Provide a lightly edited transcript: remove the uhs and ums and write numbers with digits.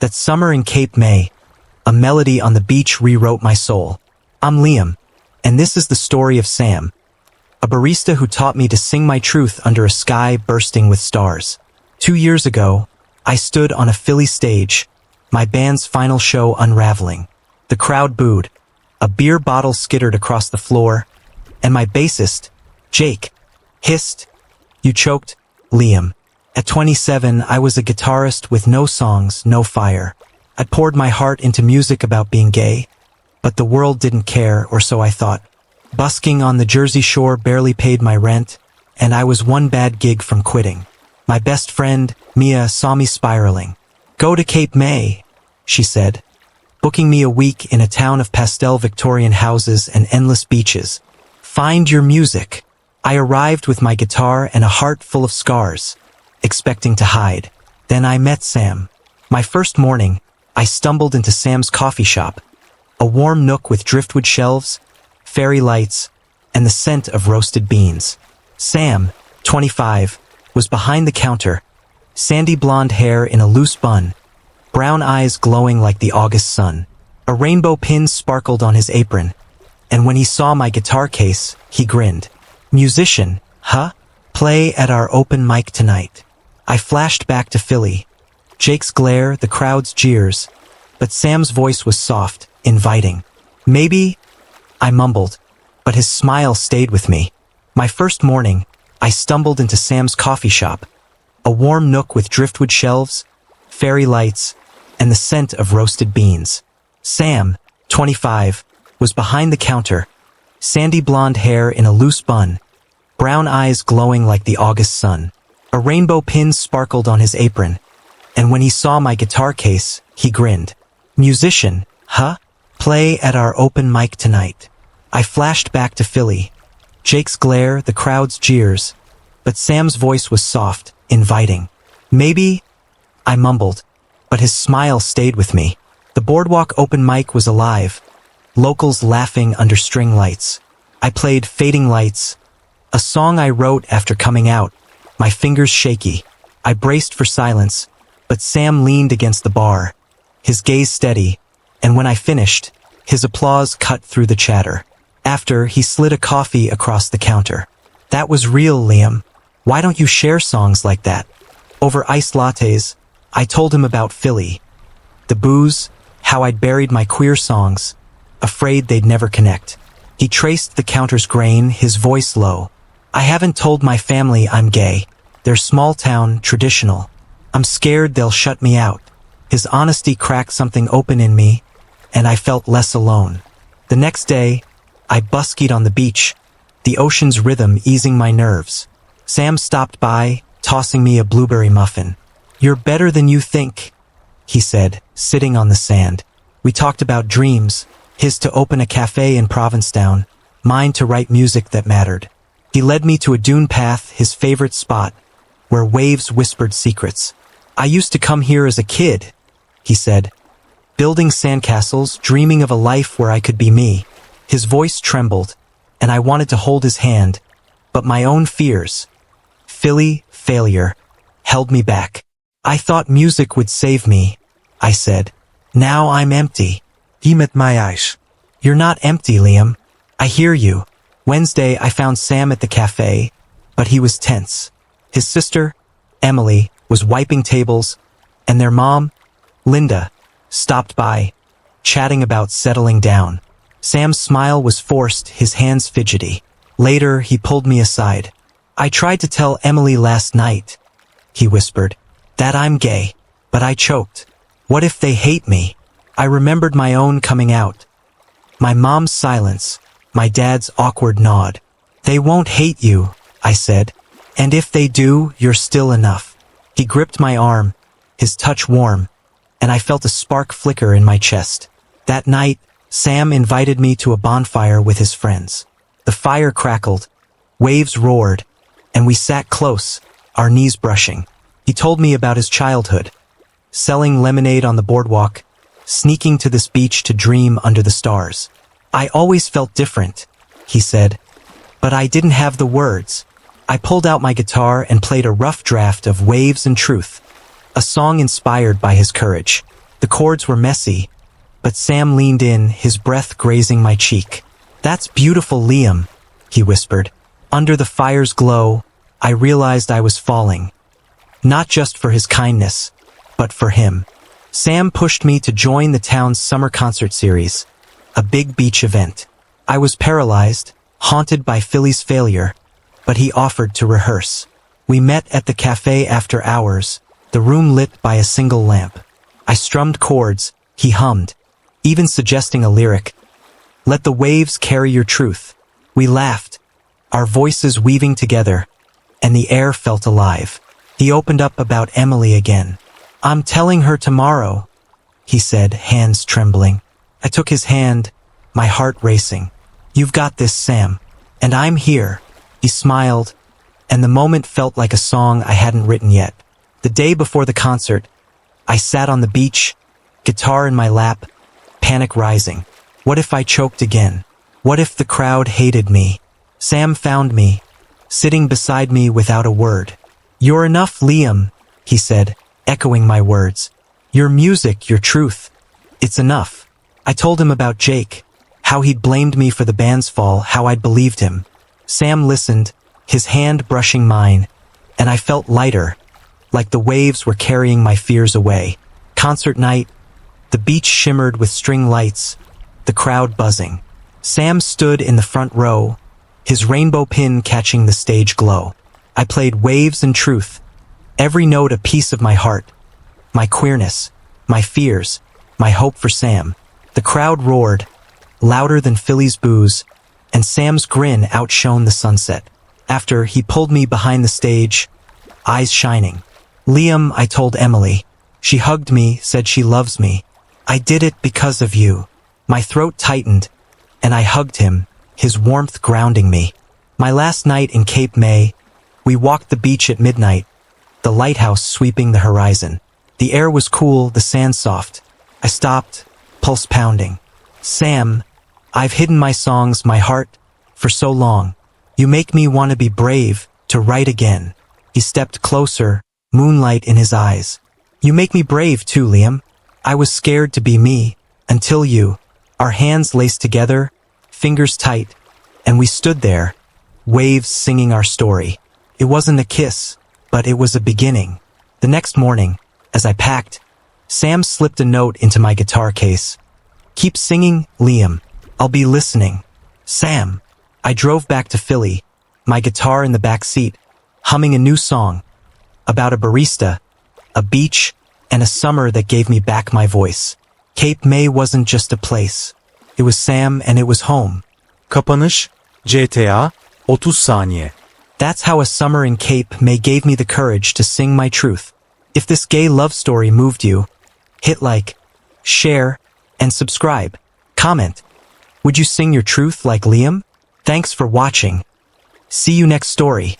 That summer in Cape May, a melody on the beach rewrote my soul. I'm Liam, and this is the story of Sam, a barista who taught me to sing my truth under a sky bursting with stars. 2 years ago, I stood on a Philly stage, my band's final show unraveling. The crowd booed, a beer bottle skittered across the floor, and my bassist, Jake, hissed, "You choked, Liam." At 27, I was a guitarist with no songs, no fire. I poured my heart into music about being gay, but the world didn't care, or so I thought. Busking on the Jersey Shore barely paid my rent, and I was one bad gig from quitting. My best friend, Mia, saw me spiraling. "Go to Cape May," she said, booking me a week in a town of pastel Victorian houses and endless beaches. "Find your music." I arrived with my guitar and a heart full of scars, expecting to hide. Then I met Sam. My first morning, I stumbled into Sam's coffee shop, a warm nook with driftwood shelves, fairy lights, and the scent of roasted beans. Sam, 25, was behind the counter, sandy blonde hair in a loose bun, brown eyes glowing like the August sun. A rainbow pin sparkled on his apron, and when he saw my guitar case, he grinned. "Musician, huh? Play at our open mic tonight." I flashed back to Philly. Jake's glare, the crowd's jeers, but Sam's voice was soft, inviting. "Maybe," I mumbled, but his smile stayed with me. My first morning, I stumbled into Sam's coffee shop, a warm nook with driftwood shelves, fairy lights, and the scent of roasted beans. Sam, 25, was behind the counter, sandy blonde hair in a loose bun, brown eyes glowing like the August sun. A rainbow pin sparkled on his apron, and when he saw my guitar case, he grinned. "Musician, huh? Play at our open mic tonight." I flashed back to Philly. Jake's glare, the crowd's jeers, but Sam's voice was soft, inviting. "Maybe," I mumbled, but his smile stayed with me. The boardwalk open mic was alive, locals laughing under string lights. I played Fading Lights, a song I wrote after coming out, my fingers shaky. I braced for silence, but Sam leaned against the bar, his gaze steady, and when I finished, his applause cut through the chatter. After, he slid a coffee across the counter. "That was real, Liam. Why don't you share songs like that?" Over iced lattes, I told him about Philly, the booze, how I'd buried my queer songs, afraid they'd never connect. He traced the counter's grain, his voice low. "I haven't told my family I'm gay. They're small town, traditional. I'm scared they'll shut me out." His honesty cracked something open in me, and I felt less alone. The next day, I buskied on the beach, the ocean's rhythm easing my nerves. Sam stopped by, tossing me a blueberry muffin. "You're better than you think," he said, sitting on the sand. We talked about dreams, his to open a cafe in Provincetown, mine to write music that mattered. He led me to a dune path, his favorite spot, where waves whispered secrets. "I used to come here as a kid," he said, "building sandcastles, dreaming of a life where I could be me." His voice trembled, and I wanted to hold his hand, but my own fears, Philly, failure, held me back. "I thought music would save me," I said. "Now I'm empty." He met my eyes. "You're not empty, Liam. I hear you." Wednesday, I found Sam at the cafe, but he was tense. His sister, Emily, was wiping tables, and their mom, Linda, stopped by, chatting about settling down. Sam's smile was forced, his hands fidgety. Later, he pulled me aside. "I tried to tell Emily last night," he whispered, "that I'm gay, but I choked. What if they hate me?" I remembered my own coming out. My mom's silence, my dad's awkward nod. "They won't hate you," I said, "and if they do, you're still enough." He gripped my arm, his touch warm, and I felt a spark flicker in my chest. That night, Sam invited me to a bonfire with his friends. The fire crackled, waves roared, and we sat close, our knees brushing. He told me about his childhood, selling lemonade on the boardwalk, sneaking to this beach to dream under the stars. "I always felt different," he said, "but I didn't have the words." I pulled out my guitar and played a rough draft of Waves and Truth, a song inspired by his courage. The chords were messy, but Sam leaned in, his breath grazing my cheek. "That's beautiful, Liam," he whispered. Under the fire's glow, I realized I was falling. Not just for his kindness, but for him. Sam pushed me to join the town's summer concert series, a big beach event. I was paralyzed, haunted by Philly's failure, but he offered to rehearse. We met at the cafe after hours, the room lit by a single lamp. I strummed chords, he hummed, even suggesting a lyric. "Let the waves carry your truth." We laughed, our voices weaving together, and the air felt alive. He opened up about Emily again. "I'm telling her tomorrow," he said, hands trembling. I took his hand, my heart racing. "You've got this, Sam. And I'm here." He smiled, and the moment felt like a song I hadn't written yet. The day before the concert, I sat on the beach, guitar in my lap, panic rising. What if I choked again? What if the crowd hated me? Sam found me, sitting beside me without a word. "You're enough, Liam," he said, echoing my words. "Your music, your truth. It's enough." I told him about Jake, how he'd blamed me for the band's fall, how I'd believed him. Sam listened, his hand brushing mine, and I felt lighter, like the waves were carrying my fears away. Concert night, the beach shimmered with string lights, the crowd buzzing. Sam stood in the front row, his rainbow pin catching the stage glow. I played Waves and Truth, every note a piece of my heart, my queerness, my fears, my hope for Sam. The crowd roared, louder than Philly's boos, and Sam's grin outshone the sunset. After, he pulled me behind the stage, eyes shining. "Liam," I told Emily. She hugged me, said she loves me. "I did it because of you." My throat tightened, and I hugged him, his warmth grounding me. My last night in Cape May, we walked the beach at midnight, the lighthouse sweeping the horizon. The air was cool, the sand soft. I stopped, pulse pounding. "Sam, I've hidden my songs, my heart, for so long. You make me want to be brave, to write again." He stepped closer, moonlight in his eyes. "You make me brave too, Liam. I was scared to be me, until you." Our hands laced together, fingers tight, and we stood there, waves singing our story. It wasn't a kiss, but it was a beginning. The next morning, as I packed, Sam slipped a note into my guitar case. "Keep singing, Liam. I'll be listening." Sam. I drove back to Philly, my guitar in the back seat, humming a new song about a barista, a beach, and a summer that gave me back my voice. Cape May wasn't just a place. It was Sam and it was home. Kapanış, GTA, 30 saniye. That's how a summer in Cape May gave me the courage to sing my truth. If this gay love story moved you, hit like, share, and subscribe. Comment. Would you sing your truth like Liam? Thanks for watching. See you next story.